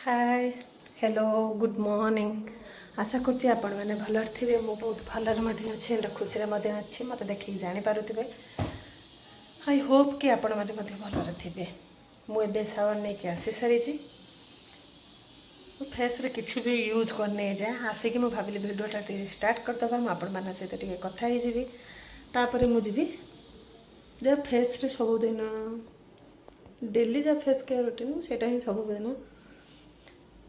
Hi hello good morning आशा करছি आपण मैंने भल थे मु बहुत भलर अच्छे खुशी अच्छी मत देखिए जानीपे आई होप कि आपण मैंने भलर थे मुझे सावर नहीं कि आसी सारी फेस रे किसी भी यूज करने जाए आसिक मुझे भाविली भिडटा स्टार्ट करदे मुझे सहित कथा ही तापर मुझे जब फेस रे सबुदिन डेली जब फेस केयर रूटीन से ही सबुदिन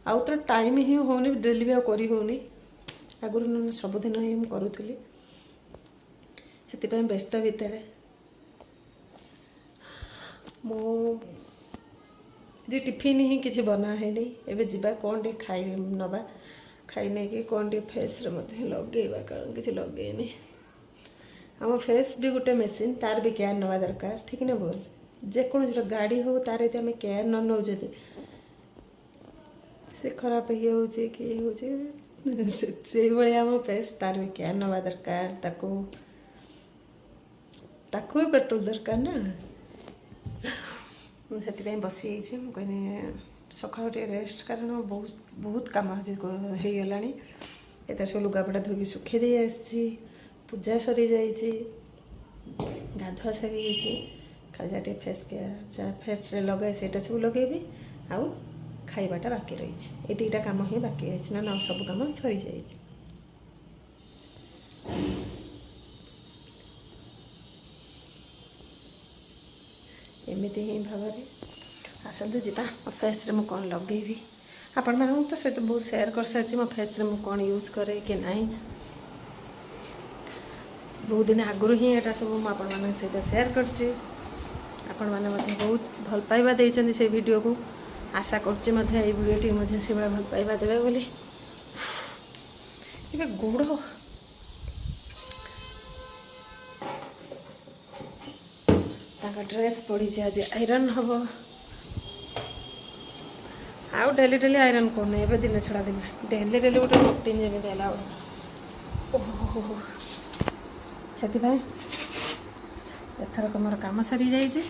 आउ तो टाइम ही होनी डेली भी करी होनी आगुरी सबुदिन ही करूली से व्यस्त भितर मुझे टिफिन ही किसी बना है एवं जावा कौन टे खाई नवा खाई नहीं कि कौन टे फेस लगेवा कारण किसी लगेनी आम फेस भी गोटे मेसीन तार भी केयर नवा दरकार ठीक ना बोल जेको जो गाड़ी हो तार यदि आम केयर न नौ से खराब हो कि आम फेस तार भी केयर नवा दरकार ताको भी पेट्रोल दरकार ना से बसी कहनी सका रेस्ट कारण बहुत बहुत कम हो गला एत सब लुगापटा धोकी सुखे दे आसी पूजा सरी जाइए गाधुआ सरी खाली जहाँ फेस केयर जहाँ फेस रे लगाए से सब लगेबी आउ खाइबाटा बाकी रही ये दुईटा कम ही बाकी है ना सब कम सरी जाइए एमती ही भाव आसतु जा फेस रे मु कौन लगेबी आपण मानू तो सहित बहुत सेयार कर सारी मो फेस रे मु कौन यूज करे कि नहीं बहुत दिन आगुरी ही यहाँ सब मुझे सहित सेयार करछि आपण मैंने बहुत भल पाइबा देइछन्ति से वीडियो को आशा करछि वीडियोटी से भल पाइबा देबे बोली ये गोड़ ताका ड्रेस पड़ी आज आयरन हम आउ डेली डेली आयरन करना ए दिन छड़ा दिन डेली डेली गोटे रुटीन जमी है ओहो से एथरक मोर काम सरी जाइए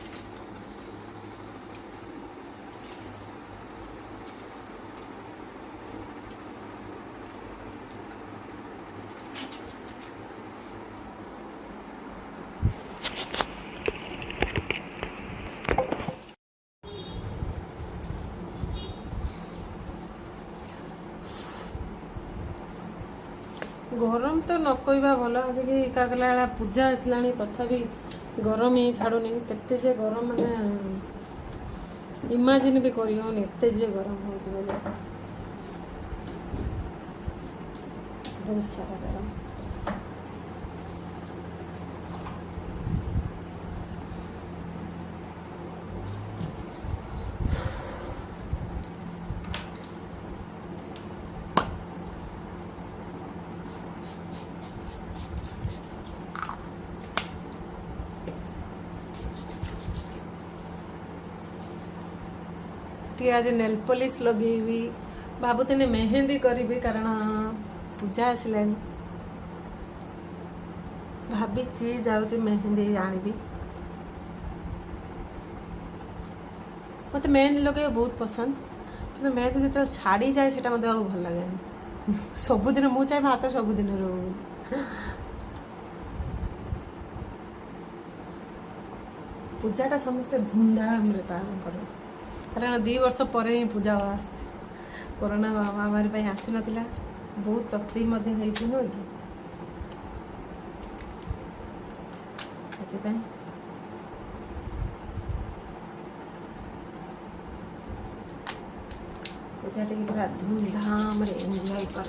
गरम तो न कहवा भल आज क्या कला पूजा आसला तथापि गरम ही छाड़ूनी केते जे गरम माने इमाजिन भी करी होनी एते जे गरम हो बहुत सारा गरम आज नेल पॉलिश लगेबी भावुनी मेहंदी करी कारण पूजा आसला भाभी जाऊँ मेहंदी आनबी मत मेहंदी लगे बहुत पसंद कि मेहंदी जो छाड़ी जाए से मत भल लगे सबुदिन मुझे चाहे हाथ सबुदिन रो पूजाटा समस्ते धूमधाम पालन कर कारण 2 वर्ष पर ही पूजा कोरोना महामारी आसी ना बहुत तकलीफ नुह कि पूजा टी पूरा धूमधाम एंजॉय कर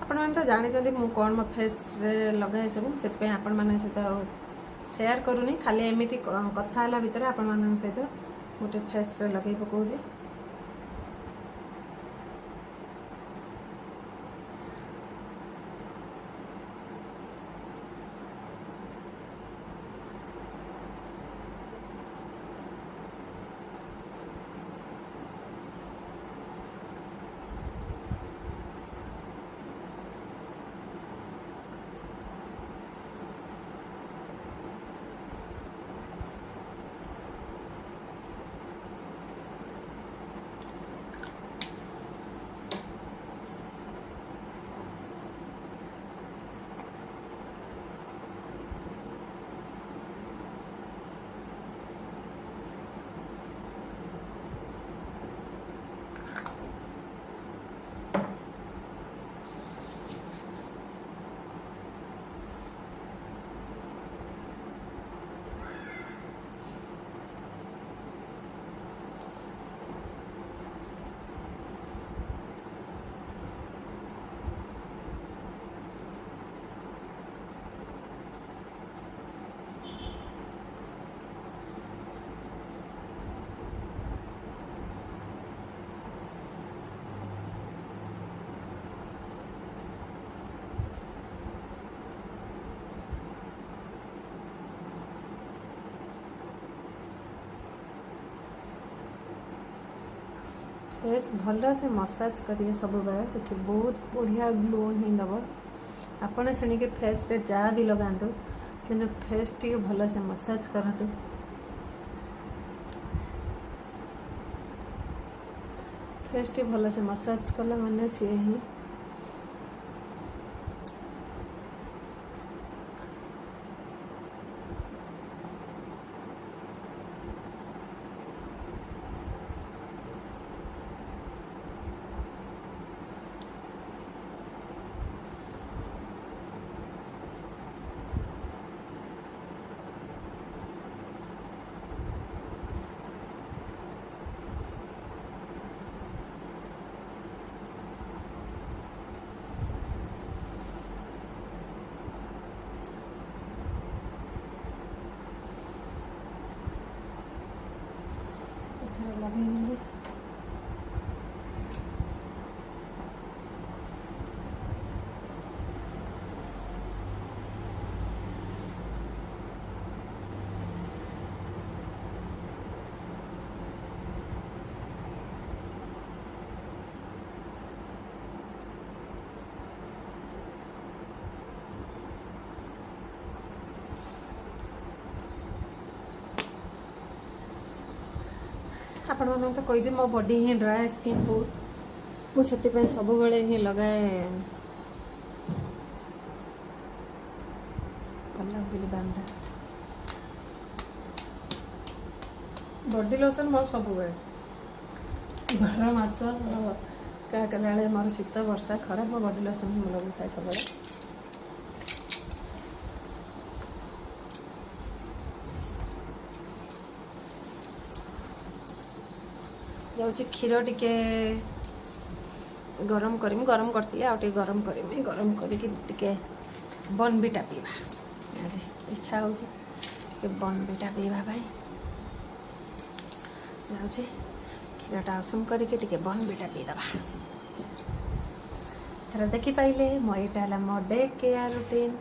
आपण मैंने तो जानी मु कौन मो फेस रे लगाए सब से आपण मैंने सहित सेयार करूनी खाली एमती कथा भितर आपण मान सहित गोटे फेस्रे लगे पकाऊँ। फेस भल से मसाज करेंगे सब बेले देखिए बहुत बढ़िया ग्लो ही दब। आपड़ से फेस रे जहाँ भी लगातु कि फेस टी भल से मसाज करतु। फेस टी भल से मसाज कला मैंने सी ही लगेंगे। आपण मैंने तो कही मो बॉडी ही ड्राई स्किन बहुत मुझे सब बेले ही लगाए भल लगे दामटा बॉडी लोशन मोर सब बेले 12 मास क्या कला मोर शीत वर्षा खरा मो बॉडी लोशन ही लगे था सब जाऊँगी क्षीर टिके गरम करमी गरम करती आउटे गरम करमी गरम करके बॉर्नविटा पीवा आज इच्छा हो बॉर्नविटा पीवा जाऊँगी क्षीरटा उषुम करके बॉर्नविटा पीदबा। थर देखिपारे मो यहाँ मो डे केयर रूटीन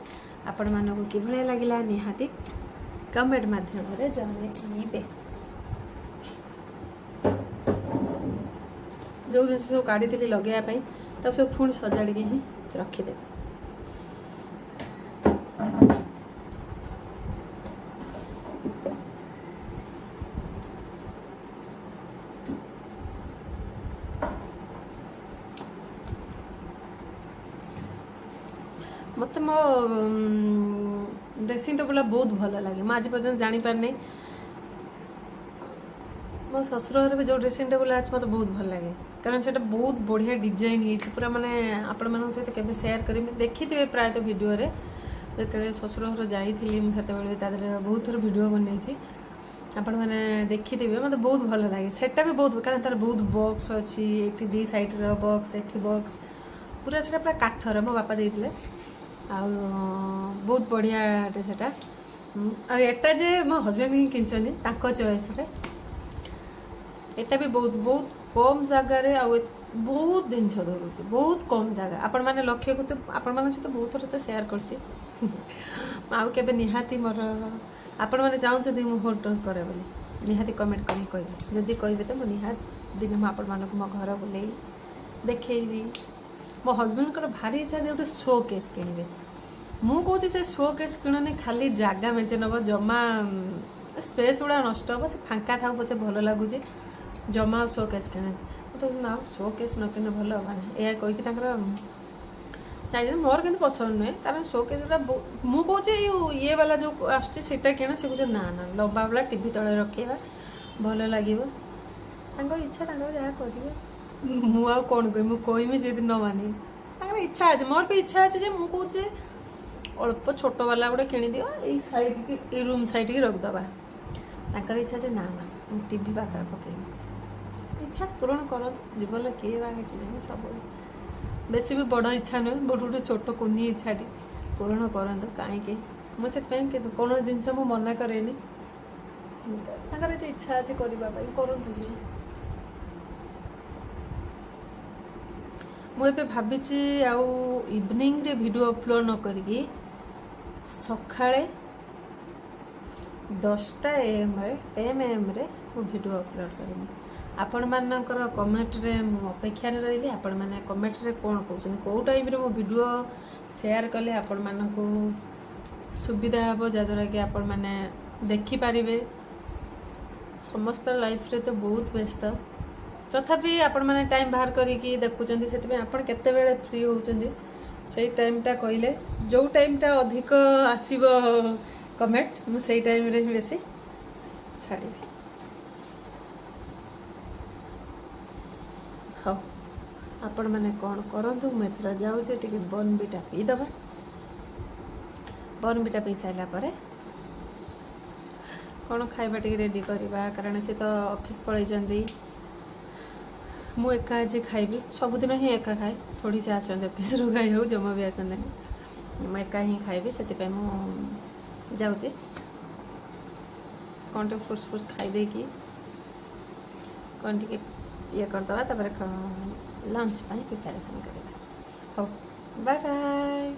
आपण मानक कि लगे निहाती कमेंट माध्यम जनइबे। जो जिन सब काढ़ी लगे तब सब पुणी सजाड़ ही रखीदे। मत मो ड्रेसिंग टेबल बहुत भल लगे मुझे आज पर्यटन जापारे मो ससुर भी जो ड्रेसिंग टेबल आज मत बहुत भल लगे कारण से बहुत बढ़िया डिजाइन है पूरा माने आपण मान सहित केबे शेयर करी देखी थे प्रायतः वीडियो रे जो ससुर घर जाइली मुझे बहुत थर वीडियो बनई आपण मैंने देखी थे मतलब बहुत भल लगे सेटा भी बहुत कारण तार बहुत बॉक्स अच्छी ये दी साइड बॉक्स एठी बॉक्स पूरा से पूरा काठर मो बापा देते बहुत बढ़िया सेटा आटा जे मो हजबैंड ही किंचनी चॉइस रे एटा भी बहुत बहुत कम जगार बहुत जिन धरुचे बहुत कम जगह आपण मैंने लक्ष्य करते आपण मान सहित बहुत थर तो सेयार कर निहाती मोर आपण मैंने चाहते मुझे होल्ड करे बोली निहाती कमेंट कर कहे जदि कहे तो मुझे निहाती दिन मुझे आपण मानक मो घर बुले देखी मो हजबैंड को भारी इच्छा जे गोटे शो केस किणवे मु कौच से शो केस किणनी खाली जगह मेचे नब जमा स्पेस गुड़ा नष्ट हम से फांका था पचे भल लगुच जमा शो केस किणे तो ना शो केस न किने भल माने या कहीकि मोर कि पसंद नुहे कारण शो केसटा मु कौचे ये वाला जो आसटा किण से कहे ना ना लंबा वाला टीवी तले रखेगा भल लगे इच्छा जहाँ करेंगे मुझे कौन कह मुझे से न मानी इच्छा अच्छे मोर भी इच्छा अच्छे मुझे कौचे अल्प छोट वाला गोटे किणी दियो ये साइड की रूम साइड की रखदबा ताकर इच्छा जे ना ना टीवी पाखे पकड़ इच्छा पूरण कर जीवन किए बाकी सब बेसी भी बड़ इच्छा नुहे गोटे गोटे छोट कुनी इच्छा पूरण करतु कहीं मुझे कौन जिन मुझे मना करे इच्छा अच्छे करने करूँ मुझे भावी आउ इवनिंग रे वीडियो अपलोड न करी सकाळे 10टा AM 10 AM रे मु वीडियो अपलोड करेंगे आपण मानकर कमेंट रे अपेक्षा रही आपण मैंने कमेंट रे कौन कहते कौ टाइम रे मो वीडियो शेयर कले आपण मानक सुविधा हे जहाँद्वारा कि आपण मैंने देखिपारे समस्त लाइफ रे तो बहुत व्यस्त तथापि आपण मैंने टाइम बाहर करिकी देखुचंदी से आपण केते बेले फ्री होउचंदी से टाइमटा कहले जो टाइमटा अधिक आसीबो कमेंट मु से टाइम रे बेसी छाड़ी हाँ आपण मैंने कौन करंतु मैं एथरा जाऊँ टी बॉर्नविटा पीदबा बॉर्नविटा पी सारा पर कौन खाइबा टी रेडी करवा कारण से तो ऑफिस पलैचंदी मु एका आज खाइबी सबुदिन ही एका खाए थोड़ी से आसते ऑफिस रू खाई हो जमा भी आसते मुझे एका ही खाइबी से जाऊँगी कौन टे फ्रुट्स फ्रुट्स खाई कि कौन टे ये करदे लंच प्रिपेरेसन करवा। हाँ बाय बाय।